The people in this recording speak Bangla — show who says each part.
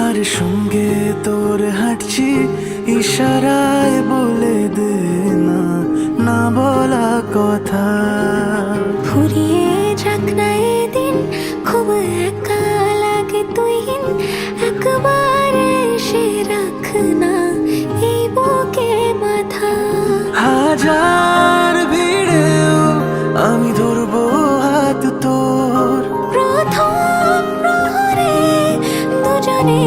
Speaker 1: আর সঙ্গে তোর হাঁটছি, ইশারায় বলে দে না, না বলা কথা।
Speaker 2: ফুরিয়ে যাক না এদিন, খুব একা লাগে তুই একবার এসে রাখ না এই বুকে মাথা।
Speaker 1: হাজার ভিড়েও আমি ধরবো হাত তোর,
Speaker 2: প্রথম প্রহরে দুজনে